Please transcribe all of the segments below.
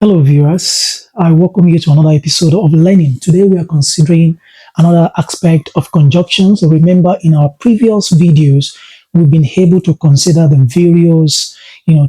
Hello, viewers. I welcome you to another episode of Learning. Today, we are considering another aspect of conjunctions. Remember, in our previous videos, we've been able to consider the various,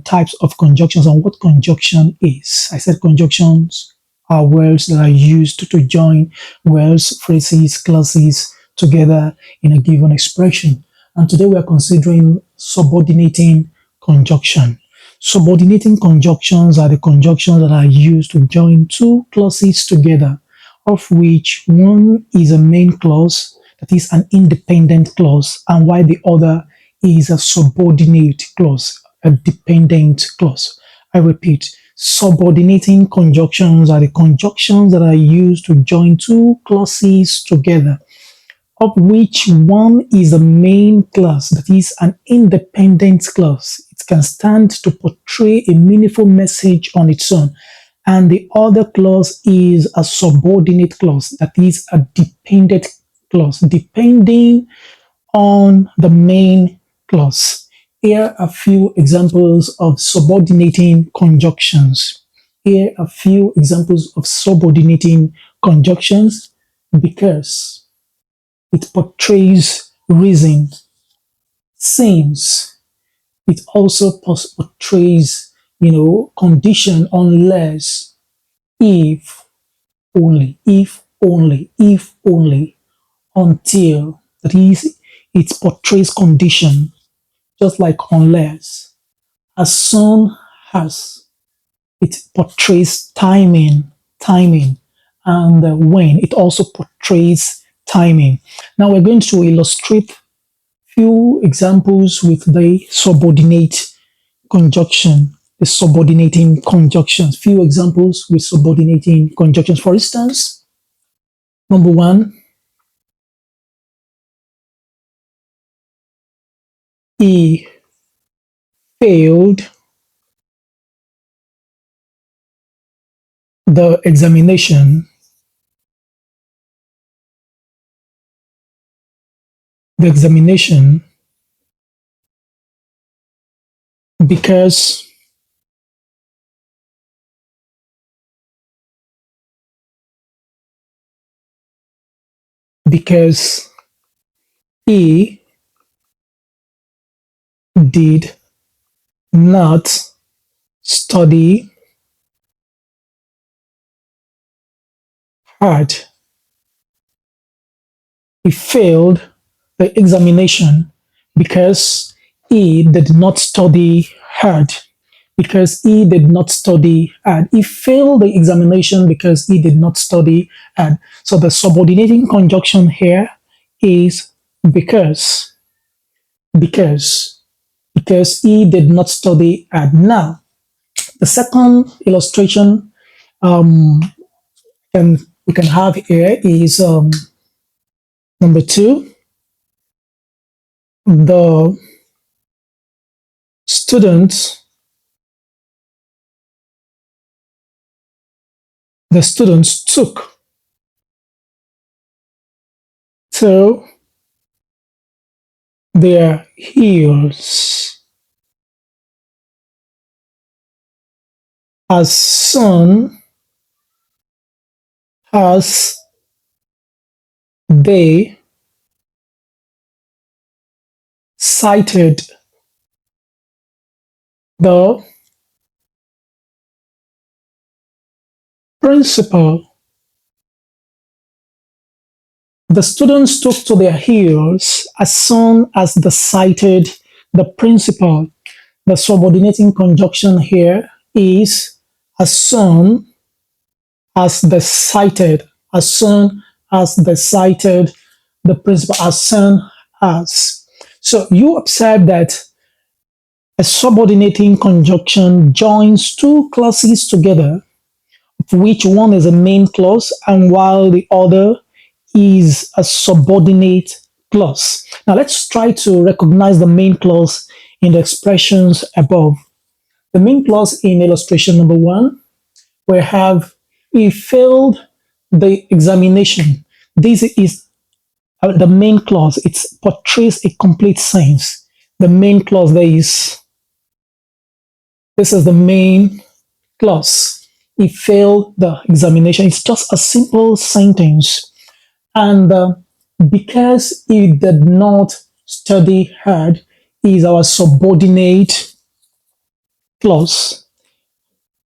types of conjunctions and what conjunction is. I said conjunctions are words that are used to join words, phrases, clauses together in a given expression. And today, we are considering subordinating conjunction. Subordinating conjunctions are the conjunctions that are used to join two clauses together, of which one is a main clause, that is an independent clause, and while the other is a subordinate clause, a dependent clause. I repeat, subordinating conjunctions are the conjunctions that are used to join two clauses together, of which one is a main clause, that is an independent clause. It can stand to portray a meaningful message on its own. And the other clause is a subordinate clause, that is a dependent clause, depending on the main clause. Here are a few examples of subordinating conjunctions. Here are a few examples of subordinating conjunctions. Because it portrays reason, since it also portrays, condition, unless, if only, until. That is, it portrays condition, just like unless. As soon as, it portrays timing, and when, it also portrays timing. Now we're going to illustrate few examples with the subordinate conjunction, the subordinating conjunctions. Few examples with subordinating conjunctions. For instance, number one, he failed the examination. The examination because because he did not study hard. He failed the examination because he did not study hard. Because he did not study hard. He failed the examination because he did not study hard. So the subordinating conjunction here is because. Because. Because he did not study hard. Now, the second illustration um, can, we can have here is number two. The students took to their heels as soon as they cited the principal. The students took to their heels as soon as they cited the principal. The subordinating conjunction here is as soon as they cited, as soon as they cited the principal, as soon as. So you observe that a subordinating conjunction joins two clauses together, of which one is a main clause and while the other is a subordinate clause. Now let's try to recognize the main clause in the expressions above. The main clause in illustration number one, we have he failed the examination. This is the main clause. It portrays a complete sense. The main clause there is, this is the main clause. he failed the examination. It's just a simple sentence. And because he did not study hard, is our subordinate clause.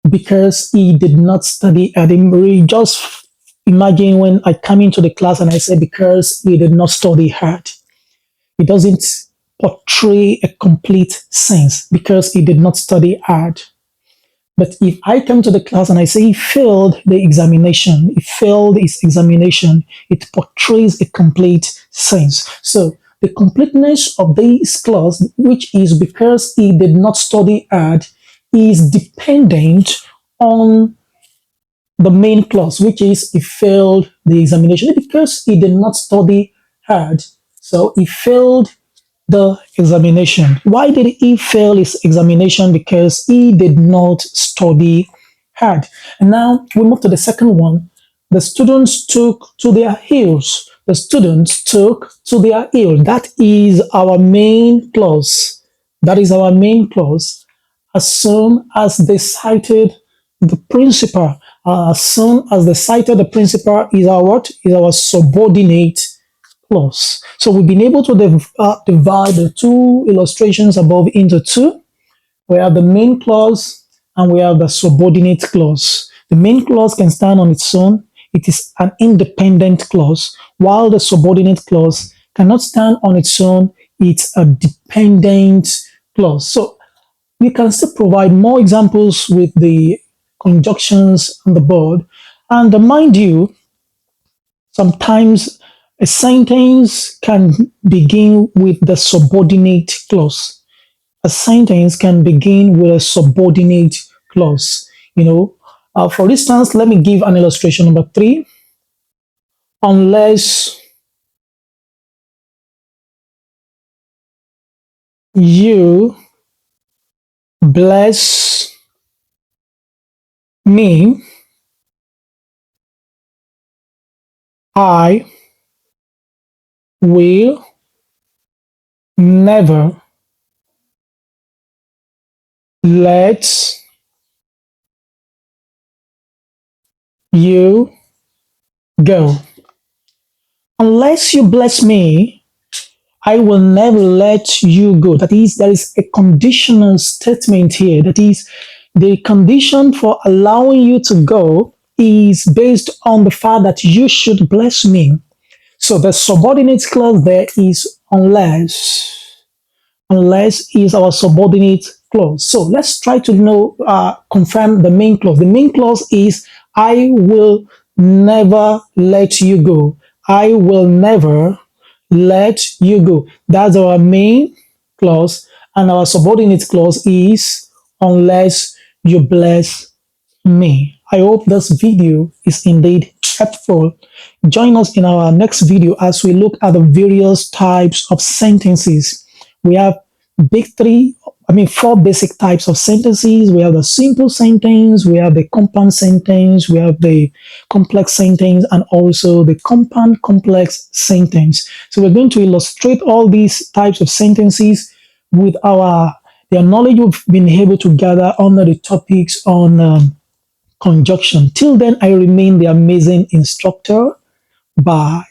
Because he did not study hard. Just imagine when I come into the class and I say, because he did not study hard. It doesn't portray a complete sense because he did not study hard. But if I come to the class and I say he failed the examination, he failed his examination, it portrays a complete sense. So the completeness of this clause, which is because he did not study hard, is dependent on the main clause, which is he failed the examination because he did not study hard. So he failed the examination. Why did he fail his examination? Because he did not study hard. And now we move to the second one. The students took to their heels. The students took to their heels. That is our main clause. That is our main clause. As soon as they cited the principal, as soon as they cited the principal is our what? Is our subordinate clause. So we've been able to divide the two illustrations above into two. We have the main clause and we have the subordinate clause. The main clause can stand on its own. It is an independent clause, while the subordinate clause cannot stand on its own. It's a dependent clause. So we can still provide more examples with the conjunctions on the board. And mind you, sometimes a sentence can begin with the subordinate clause. A sentence can begin with a subordinate clause. For instance, let me give an illustration number 3. Unless you bless me, I will never let you go. Unless you bless me, I will never let you go. That is, there is a conditional statement here. That is, the condition for allowing you to go is based on the fact that you should bless me. So the subordinate clause there is unless. Unless is our subordinate clause. So let's try to confirm the main clause. The main clause is I will never let you go. I will never let you go. That's our main clause, and our subordinate clause is unless you bless me. I hope this video is indeed helpful. Join us in our next video as we look at the various types of sentences. We have four basic types of sentences. We have the simple sentence, we have the compound sentence, we have the complex sentence, and also the compound complex sentence. So we're going to illustrate all these types of sentences with the knowledge we've been able to gather under the topics on conjunction. Till then, I remain the amazing instructor. Bye.